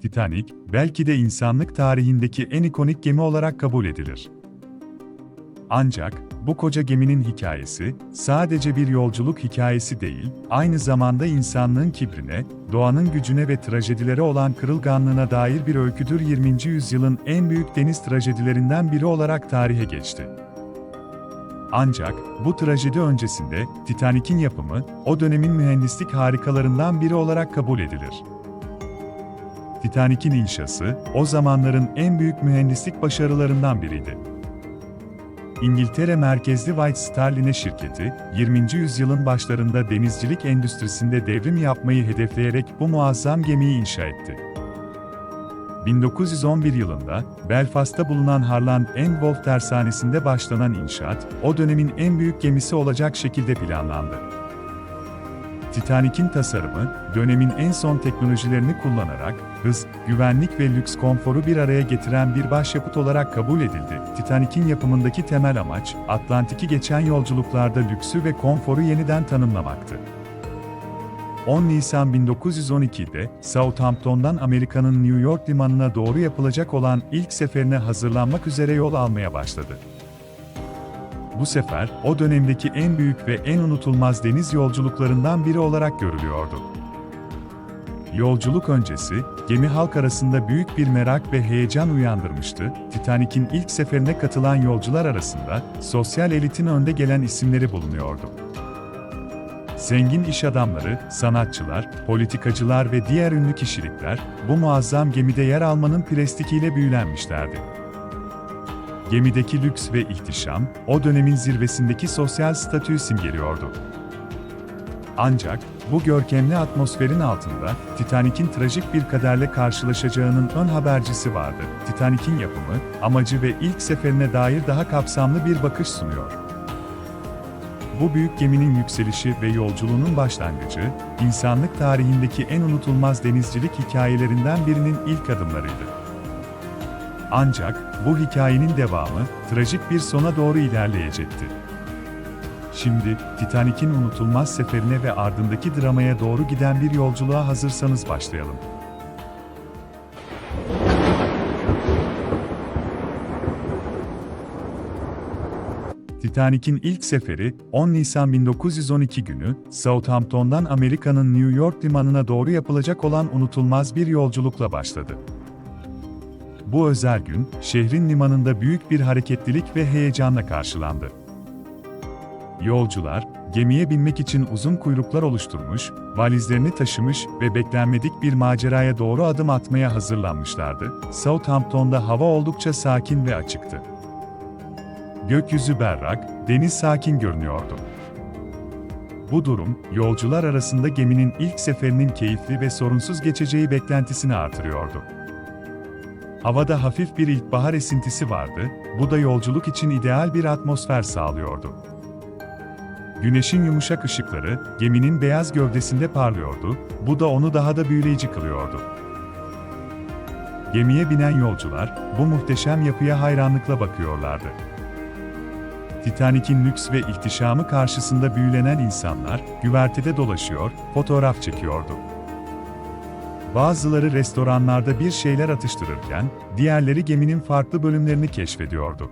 Titanic, belki de insanlık tarihindeki en ikonik gemi olarak kabul edilir. Ancak, bu koca geminin hikayesi, sadece bir yolculuk hikayesi değil, aynı zamanda insanlığın kibrine, doğanın gücüne ve trajedilere olan kırılganlığına dair bir öyküdür. 20. yüzyılın en büyük deniz trajedilerinden biri olarak tarihe geçti. Ancak, bu trajedi öncesinde, Titanic'in yapımı, o dönemin mühendislik harikalarından biri olarak kabul edilir. Titanic'in inşası, o zamanların en büyük mühendislik başarılarından biriydi. İngiltere merkezli White Star Line şirketi, 20. yüzyılın başlarında denizcilik endüstrisinde devrim yapmayı hedefleyerek bu muazzam gemiyi inşa etti. 1911 yılında, Belfast'ta bulunan Harland and Wolff tersanesinde başlanan inşaat, o dönemin en büyük gemisi olacak şekilde planlandı. Titanic'in tasarımı, dönemin en son teknolojilerini kullanarak, hız, güvenlik ve lüks konforu bir araya getiren bir başyapıt olarak kabul edildi. Titanic'in yapımındaki temel amaç, Atlantik'i geçen yolculuklarda lüksü ve konforu yeniden tanımlamaktı. 10 Nisan 1912'de, Southampton'dan Amerika'nın New York limanına doğru yapılacak olan ilk seferine hazırlanmak üzere yol almaya başladı. Bu sefer, o dönemdeki en büyük ve en unutulmaz deniz yolculuklarından biri olarak görülüyordu. Yolculuk öncesi, gemi halk arasında büyük bir merak ve heyecan uyandırmıştı. Titanic'in ilk seferine katılan yolcular arasında, sosyal elitin önde gelen isimleri bulunuyordu. Zengin iş adamları, sanatçılar, politikacılar ve diğer ünlü kişilikler, bu muazzam gemide yer almanın prestijiyle büyülenmişlerdi. Gemideki lüks ve ihtişam, o dönemin zirvesindeki sosyal statüyü simgeliyordu. Ancak, bu görkemli atmosferin altında, Titanic'in trajik bir kaderle karşılaşacağının ön habercisi vardı. Titanic'in yapımı, amacı ve ilk seferine dair daha kapsamlı bir bakış sunuyor. Bu büyük geminin yükselişi ve yolculuğunun başlangıcı, insanlık tarihindeki en unutulmaz denizcilik hikayelerinden birinin ilk adımlarıydı. Ancak, bu hikayenin devamı, trajik bir sona doğru ilerleyecekti. Şimdi, Titanic'in unutulmaz seferine ve ardındaki dramaya doğru giden bir yolculuğa hazırsanız başlayalım. Titanic'in ilk seferi, 10 Nisan 1912 günü, Southampton'dan Amerika'nın New York limanına doğru yapılacak olan unutulmaz bir yolculukla başladı. Bu özel gün, şehrin limanında büyük bir hareketlilik ve heyecanla karşılandı. Yolcular, gemiye binmek için uzun kuyruklar oluşturmuş, valizlerini taşımış ve beklenmedik bir maceraya doğru adım atmaya hazırlanmışlardı. Southampton'da hava oldukça sakin ve açıktı. Gökyüzü berrak, deniz sakin görünüyordu. Bu durum, yolcular arasında geminin ilk seferinin keyifli ve sorunsuz geçeceği beklentisini artırıyordu. Havada hafif bir ilkbahar esintisi vardı, bu da yolculuk için ideal bir atmosfer sağlıyordu. Güneşin yumuşak ışıkları, geminin beyaz gövdesinde parlıyordu, bu da onu daha da büyüleyici kılıyordu. Gemiye binen yolcular, bu muhteşem yapıya hayranlıkla bakıyorlardı. Titanic'in lüks ve ihtişamı karşısında büyülenen insanlar, güvertede dolaşıyor, fotoğraf çekiyordu. Bazıları restoranlarda bir şeyler atıştırırken, diğerleri geminin farklı bölümlerini keşfediyordu.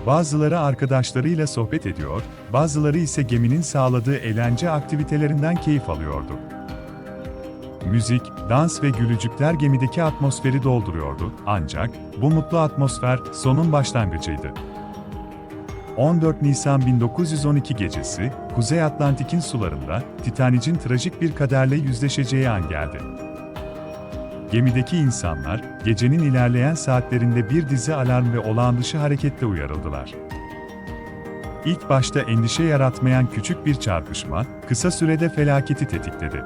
Bazıları arkadaşlarıyla sohbet ediyor, bazıları ise geminin sağladığı eğlence aktivitelerinden keyif alıyordu. Müzik, dans ve gülücükler gemideki atmosferi dolduruyordu, ancak bu mutlu atmosfer sonun başlangıcıydı. 14 Nisan 1912 gecesi, Kuzey Atlantik'in sularında, Titanic'in trajik bir kaderle yüzleşeceği an geldi. Gemideki insanlar, gecenin ilerleyen saatlerinde bir dizi alarm ve olağan dışı hareketle uyarıldılar. İlk başta endişe yaratmayan küçük bir çarpışma, kısa sürede felaketi tetikledi.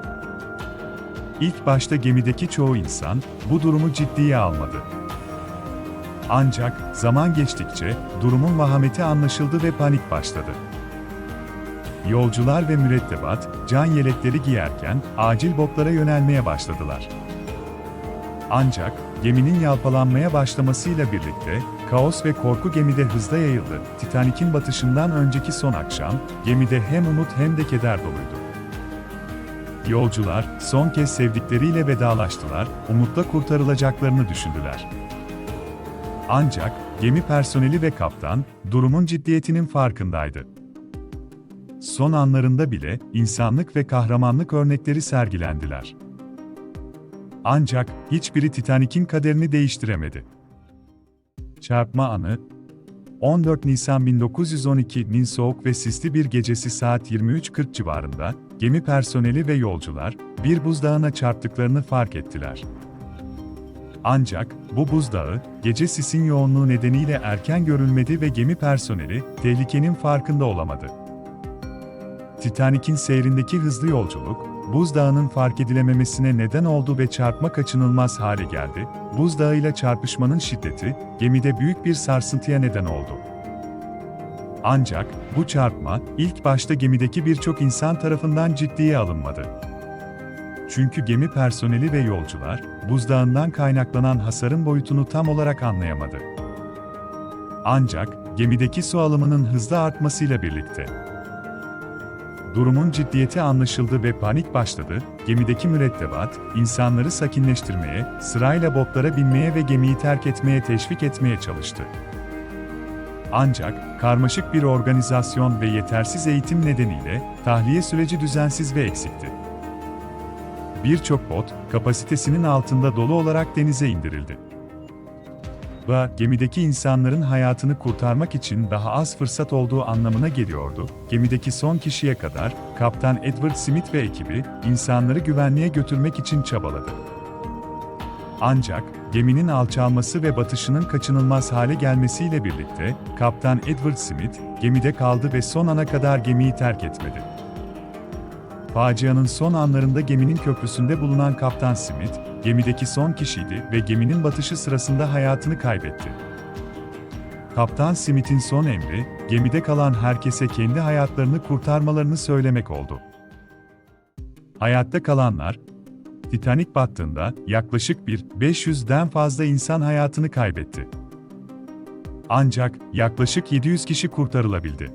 İlk başta gemideki çoğu insan, bu durumu ciddiye almadı. Ancak, zaman geçtikçe, durumun vahameti anlaşıldı ve panik başladı. Yolcular ve mürettebat, can yelekleri giyerken, acil botlara yönelmeye başladılar. Ancak, geminin yalpalanmaya başlamasıyla birlikte, kaos ve korku gemide hızla yayıldı. Titanic'in batışından önceki son akşam, gemide hem umut hem de keder doluydu. Yolcular son kez sevdikleriyle vedalaştılar, umutla kurtarılacaklarını düşündüler. Ancak gemi personeli ve kaptan durumun ciddiyetinin farkındaydı. Son anlarında bile insanlık ve kahramanlık örnekleri sergilendiler. Ancak hiçbiri Titanik'in kaderini değiştiremedi. Çarpma anı 14 Nisan 1912'nin soğuk ve sisli bir gecesi saat 23:40 civarında, gemi personeli ve yolcular, bir buzdağına çarptıklarını fark ettiler. Ancak, bu buzdağı, gece sisin yoğunluğu nedeniyle erken görülmedi ve gemi personeli, tehlikenin farkında olamadı. Titanik'in seyrindeki hızlı yolculuk, buzdağının fark edilememesine neden oldu ve çarpma kaçınılmaz hale geldi. Buzdağıyla çarpışmanın şiddeti, gemide büyük bir sarsıntıya neden oldu. Ancak, bu çarpma, ilk başta gemideki birçok insan tarafından ciddiye alınmadı. Çünkü gemi personeli ve yolcular, buzdağından kaynaklanan hasarın boyutunu tam olarak anlayamadı. Ancak, gemideki su alımının hızla artmasıyla birlikte durumun ciddiyeti anlaşıldı ve panik başladı. Gemideki mürettebat, insanları sakinleştirmeye, sırayla botlara binmeye ve gemiyi terk etmeye teşvik etmeye çalıştı. Ancak, karmaşık bir organizasyon ve yetersiz eğitim nedeniyle, tahliye süreci düzensiz ve eksikti. Birçok bot, kapasitesinin altında dolu olarak denize indirildi. Bu, gemideki insanların hayatını kurtarmak için daha az fırsat olduğu anlamına geliyordu. Gemideki son kişiye kadar, Kaptan Edward Smith ve ekibi, insanları güvenliğe götürmek için çabaladı. Ancak, geminin alçalması ve batışının kaçınılmaz hale gelmesiyle birlikte, Kaptan Edward Smith, gemide kaldı ve son ana kadar gemiyi terk etmedi. Facianın son anlarında geminin köprüsünde bulunan Kaptan Smith, gemideki son kişiydi ve geminin batışı sırasında hayatını kaybetti. Kaptan Smith'in son emri, gemide kalan herkese kendi hayatlarını kurtarmalarını söylemek oldu. Hayatta kalanlar, Titanic battığında yaklaşık 500'den fazla insan hayatını kaybetti. Ancak yaklaşık 700 kişi kurtarılabildi.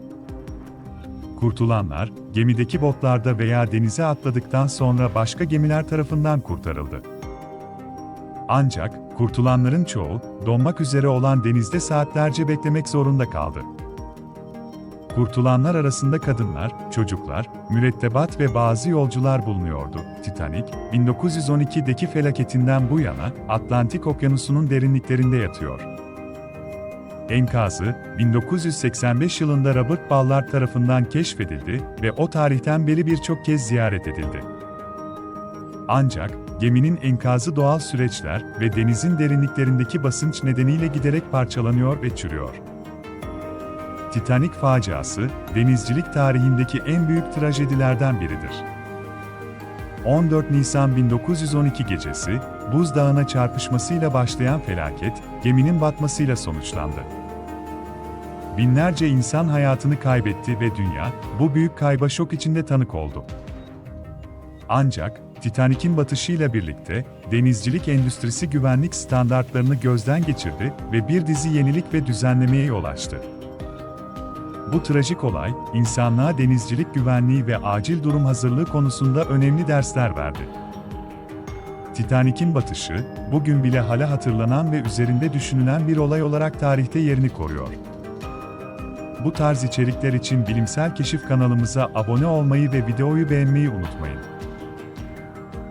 Kurtulanlar, gemideki botlarda veya denize atladıktan sonra başka gemiler tarafından kurtarıldı. Ancak, kurtulanların çoğu, donmak üzere olan denizde saatlerce beklemek zorunda kaldı. Kurtulanlar arasında kadınlar, çocuklar, mürettebat ve bazı yolcular bulunuyordu. Titanic, 1912'deki felaketinden bu yana, Atlantik Okyanusu'nun derinliklerinde yatıyor. Enkazı, 1985 yılında Robert Ballard tarafından keşfedildi ve o tarihten beri birçok kez ziyaret edildi. Ancak, geminin enkazı doğal süreçler ve denizin derinliklerindeki basınç nedeniyle giderek parçalanıyor ve çürüyor. Titanic faciası, denizcilik tarihindeki en büyük trajedilerden biridir. 14 Nisan 1912 gecesi, buzdağına çarpışmasıyla başlayan felaket, geminin batmasıyla sonuçlandı. Binlerce insan hayatını kaybetti ve dünya, bu büyük kayba şok içinde tanık oldu. Ancak, Titanic'in batışıyla birlikte, denizcilik endüstrisi güvenlik standartlarını gözden geçirdi ve bir dizi yenilik ve düzenlemeye yol açtı. Bu trajik olay, insanlığa denizcilik güvenliği ve acil durum hazırlığı konusunda önemli dersler verdi. Titanic'in batışı, bugün bile hala hatırlanan ve üzerinde düşünülen bir olay olarak tarihte yerini koruyor. Bu tarz içerikler için Bilimsel Keşif kanalımıza abone olmayı ve videoyu beğenmeyi unutmayın.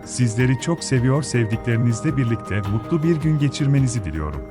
Sizleri çok seviyor, sevdiklerinizle birlikte mutlu bir gün geçirmenizi diliyorum.